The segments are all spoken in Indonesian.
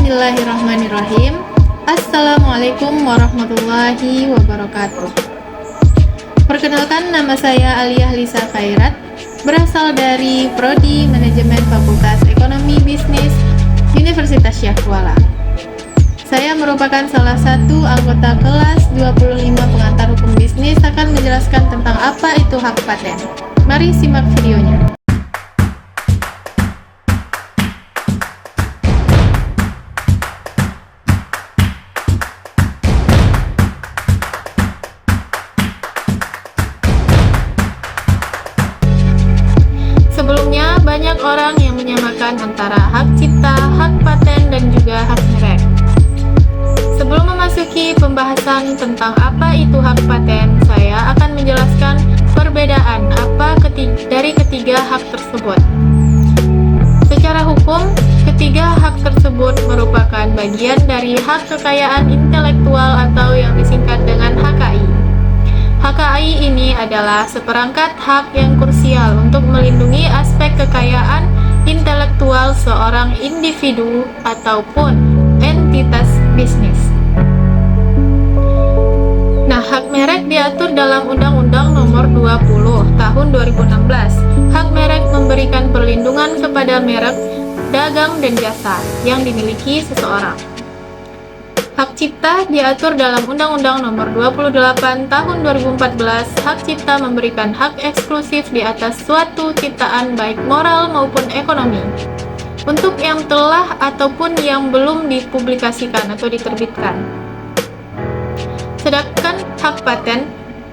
Bismillahirrahmanirrahim. Assalamualaikum warahmatullahi wabarakatuh. Perkenalkan, nama saya Aliyah Lisa Khairat, berasal dari Prodi Manajemen Fakultas Ekonomi Bisnis Universitas Syah Kuala. Saya merupakan salah satu anggota kelas 25 pengantar hukum bisnis, akan menjelaskan tentang apa itu hak paten. Mari simak videonya. Sebelumnya, banyak orang yang menyamakan antara hak cipta, hak paten, dan juga hak merek. Sebelum memasuki pembahasan tentang apa itu hak paten, saya akan menjelaskan perbedaan dari ketiga hak tersebut. Secara hukum, ketiga hak tersebut merupakan bagian dari hak kekayaan intelektual atau yang disingkat dengan HKI. HKI ini adalah seperangkat hak yang krusial untuk melindungi aspek kekayaan intelektual seorang individu ataupun entitas bisnis. Nah, hak merek diatur dalam Undang-Undang Nomor 20 Tahun 2016. Hak merek memberikan perlindungan kepada merek, dagang, dan jasa yang dimiliki seseorang. Hak cipta diatur dalam Undang-Undang Nomor 28 Tahun 2014. Hak cipta memberikan hak eksklusif di atas suatu ciptaan baik moral maupun ekonomi untuk yang telah ataupun yang belum dipublikasikan atau diterbitkan. Sedangkan hak paten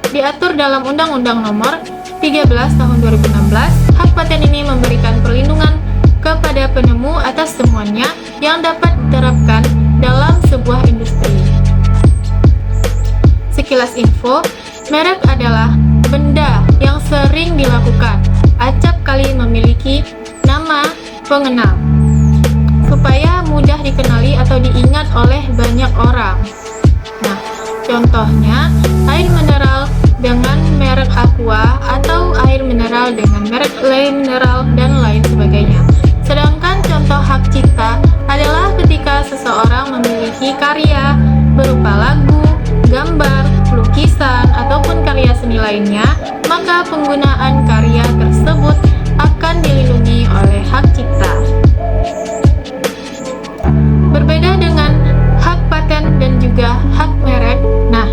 diatur dalam Undang-Undang Nomor 13 Tahun 2016. Hak paten ini memberikan perlindungan kepada penemu atas temuannya yang dapat diterapkan dalam sebuah industri. Sekilas info, merek adalah benda yang sering dilakukan, acap kali memiliki nama pengenal, supaya mudah dikenali atau diingat oleh banyak orang. Nah, contohnya air mineral dengan merek Aqua atau air mineral dengan merek Le Mineral dan lain sebagainya. Sedangkan contoh hak cipta adalah ketika seseorang memiliki karya berupa lagu, gambar, lukisan, ataupun karya seni lainnya, maka penggunaan karya tersebut akan dilindungi oleh hak cipta. Berbeda dengan hak paten dan juga hak merek, nah,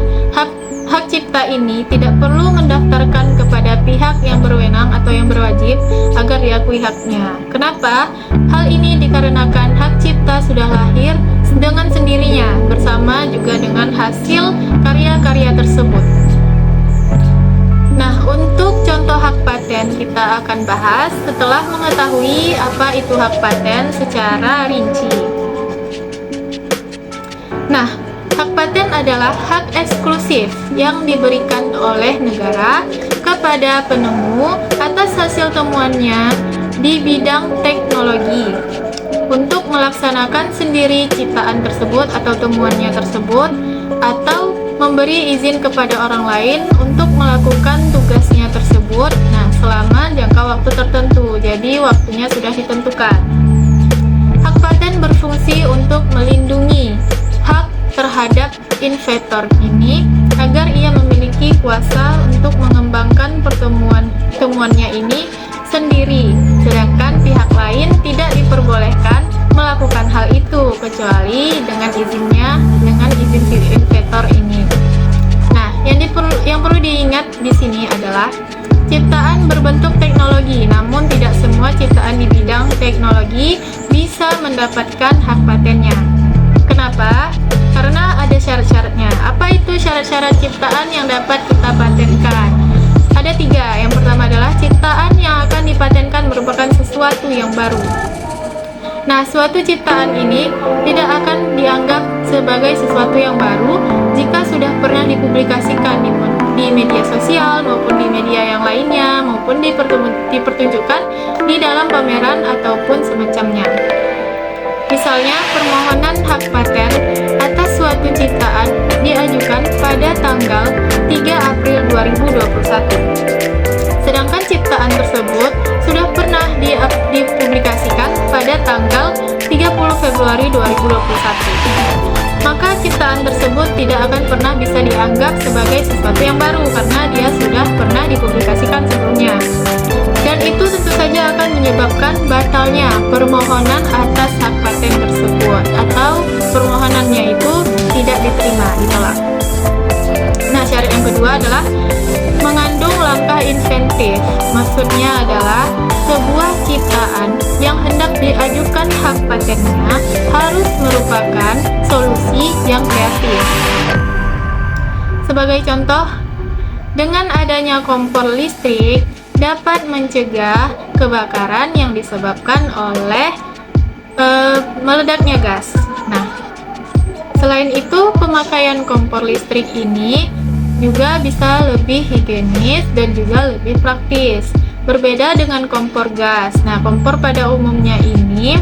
hak cipta ini tidak perlu mendaftarkan kepada pihak yang berwenang atau yang berwajib agar diakui haknya. Kenapa? Hal ini dikarenakan hak cipta sudah lahir dengan sendirinya bersama juga dengan hasil karya-karya tersebut. Nah, untuk contoh hak paten kita akan bahas setelah mengetahui apa itu hak paten secara rinci. Nah, hak paten adalah hak eksklusif yang diberikan oleh negara kepada penemu atas hasil temuannya di bidang teknologi untuk melaksanakan sendiri ciptaan tersebut atau temuannya tersebut, atau memberi izin kepada orang lain untuk melakukan tugasnya tersebut, nah, selama jangka waktu tertentu, jadi waktunya sudah ditentukan. Hak paten berfungsi untuk melindungi hak terhadap inventor ini agar ia memiliki kuasa untuk mengembangkan temuannya ini sendiri, sedangkan pihak lain tidak diperbolehkan melakukan hal itu kecuali dengan izin si inventor ini. Nah, yang perlu diingat di sini adalah ciptaan berbentuk teknologi, namun tidak semua ciptaan di bidang teknologi bisa mendapatkan hak patennya. Kenapa? Karena ada syarat-syaratnya. Apa itu syarat-syarat ciptaan yang dapat kita patenkan? Ada 3. Yang pertama adalah ciptaan yang akan dipatenkan merupakan sesuatu yang baru. Nah, suatu ciptaan ini tidak akan dianggap sebagai sesuatu yang baru jika sudah pernah dipublikasikan di media sosial maupun di media yang lainnya, maupun dipertunjukkan di dalam pameran ataupun semacamnya. Misalnya, permohonan hak paten atas suatu ciptaan diajukan pada tanggal 3 April 2021. Sedangkan ciptaan tersebut sudah pernah dipublikasikan pada tanggal 31 30 Februari 2021. Maka ciptaan tersebut tidak akan pernah bisa dianggap sebagai sesuatu yang baru karena dia sudah pernah dipublikasikan sebelumnya. Dan itu tentu saja akan menyebabkan batalnya permohonan atas hak paten tersebut atau permohonannya itu tidak diterima, ditolak. Nah, syarat yang kedua adalah mengandung langkah inventif. Maksudnya adalah sebuah ciptaan yang hendak diajukan hak patennya harus merupakan solusi yang kreatif. Sebagai contoh, dengan adanya kompor listrik dapat mencegah kebakaran yang disebabkan oleh meledaknya gas. Nah, selain itu, pemakaian kompor listrik ini juga bisa lebih higienis dan juga lebih praktis. Berbeda dengan kompor gas. Nah, kompor pada umumnya ini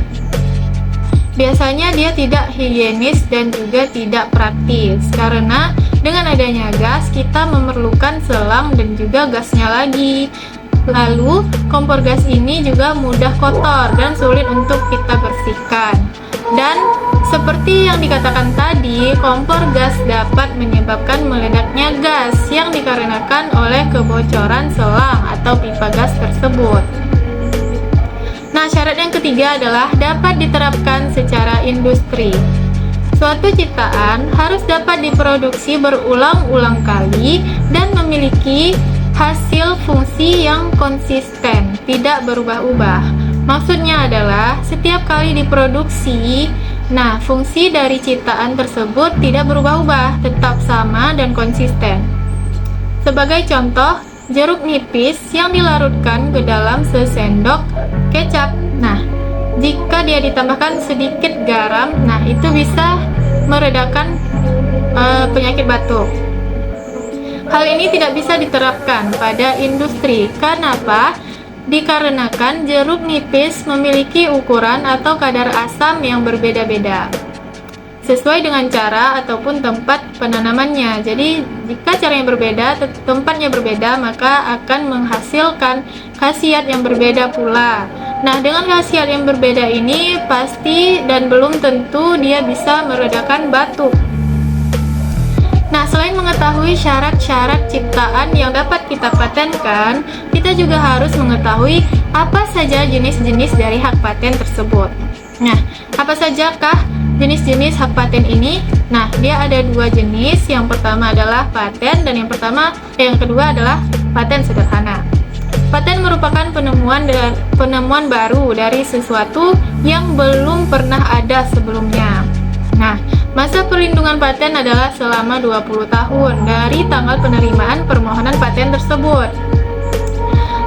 biasanya dia tidak higienis dan juga tidak praktis karena dengan adanya gas kita memerlukan selang dan juga gasnya lagi. Lalu, kompor gas ini juga mudah kotor dan sulit untuk kita bersihkan. Dan seperti yang dikatakan tadi, kompor gas dapat menyebabkan meledaknya gas yang dikarenakan oleh kebocoran selang atau pipa gas tersebut. Nah, syarat yang ketiga adalah dapat diterapkan secara industri. Suatu ciptaan harus dapat diproduksi berulang-ulang kali dan memiliki hasil fungsi yang konsisten, tidak berubah-ubah. Maksudnya adalah setiap kali diproduksi, nah fungsi dari ciptaan tersebut tidak berubah-ubah, tetap sama dan konsisten. Sebagai contoh, jeruk nipis yang dilarutkan ke dalam sesendok kecap. Nah, jika dia ditambahkan sedikit garam, nah itu bisa meredakan penyakit batuk. Hal ini tidak bisa diterapkan pada industri. Kenapa? Dikarenakan jeruk nipis memiliki ukuran atau kadar asam yang berbeda-beda sesuai dengan cara ataupun tempat penanamannya. Jadi, jika caranya berbeda, tempatnya berbeda, maka akan menghasilkan khasiat yang berbeda pula. Nah, dengan khasiat yang berbeda ini pasti dan belum tentu dia bisa meredakan batuk. Nah, selain mengetahui syarat-syarat ciptaan yang dapat kita patenkan, kita juga harus mengetahui apa saja jenis-jenis dari hak paten tersebut. Nah, apa sajakah jenis-jenis hak paten ini? Nah, dia ada dua jenis. Yang pertama adalah paten dan yang kedua adalah paten sederhana. Paten merupakan penemuan baru dari sesuatu yang belum pernah ada sebelumnya. Nah, masa perlindungan paten adalah selama 20 tahun dari tanggal penerimaan permohonan paten tersebut.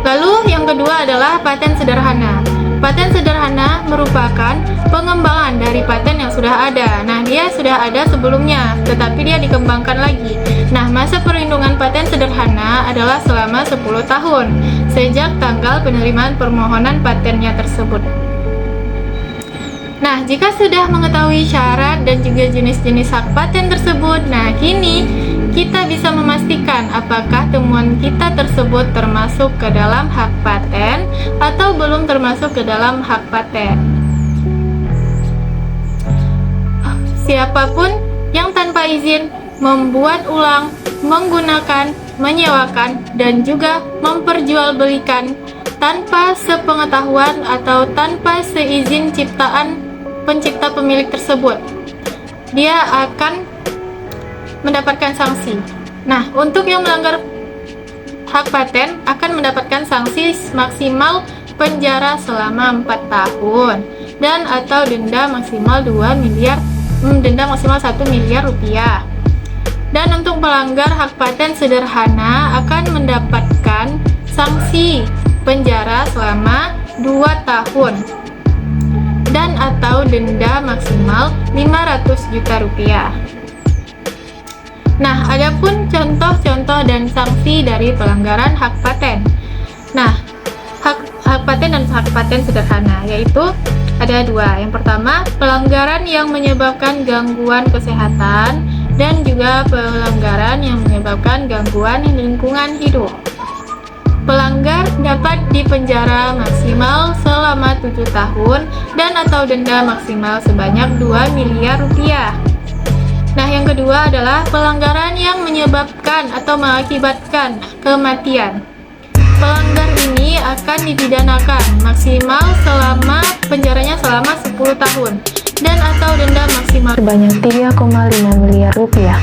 Lalu yang kedua adalah paten sederhana. Paten sederhana merupakan pengembangan dari paten yang sudah ada. Nah, dia sudah ada sebelumnya, tetapi dia dikembangkan lagi. Nah, masa perlindungan paten sederhana adalah selama 10 tahun sejak tanggal penerimaan permohonan patennya tersebut. Nah, jika sudah mengetahui syarat dan juga jenis-jenis hak paten tersebut, nah kini kita bisa memastikan apakah temuan kita tersebut termasuk ke dalam hak paten atau belum termasuk ke dalam hak paten. Siapapun yang tanpa izin membuat ulang, menggunakan, menyewakan, dan juga memperjualbelikan tanpa sepengetahuan atau tanpa seizin pencipta pemilik tersebut, dia akan mendapatkan sanksi. Nah, untuk yang melanggar hak paten akan mendapatkan sanksi maksimal penjara selama 4 tahun dan atau denda maksimal 1 miliar rupiah. Dan untuk pelanggar hak paten sederhana akan mendapatkan sanksi penjara selama 2 tahun dan atau denda maksimal 500 juta rupiah. Nah, adapun contoh-contoh dan sanksi dari pelanggaran hak paten. Nah, hak paten dan hak paten sederhana yaitu ada 2. Yang pertama, pelanggaran yang menyebabkan gangguan kesehatan dan juga pelanggaran yang menyebabkan gangguan lingkungan hidup. Pelanggar dapat dipenjara maksimal selama 7 tahun dan atau denda maksimal sebanyak 2 miliar rupiah. Nah, yang kedua adalah pelanggaran yang menyebabkan atau mengakibatkan kematian. Pelanggar ini akan dipidanakan maksimal penjaranya selama 10 tahun dan atau denda maksimal sebanyak 3,5 miliar rupiah.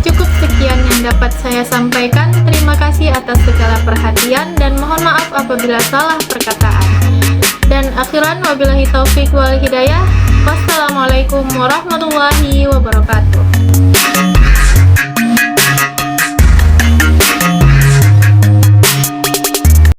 Cukup sekian yang dapat saya sampaikan. Terima kasih atas segala perhatian dan mohon maaf apabila salah perkataan. Dan akhiran wabillahi taufik wal hidayah. Wassalamualaikum warahmatullahi wabarakatuh.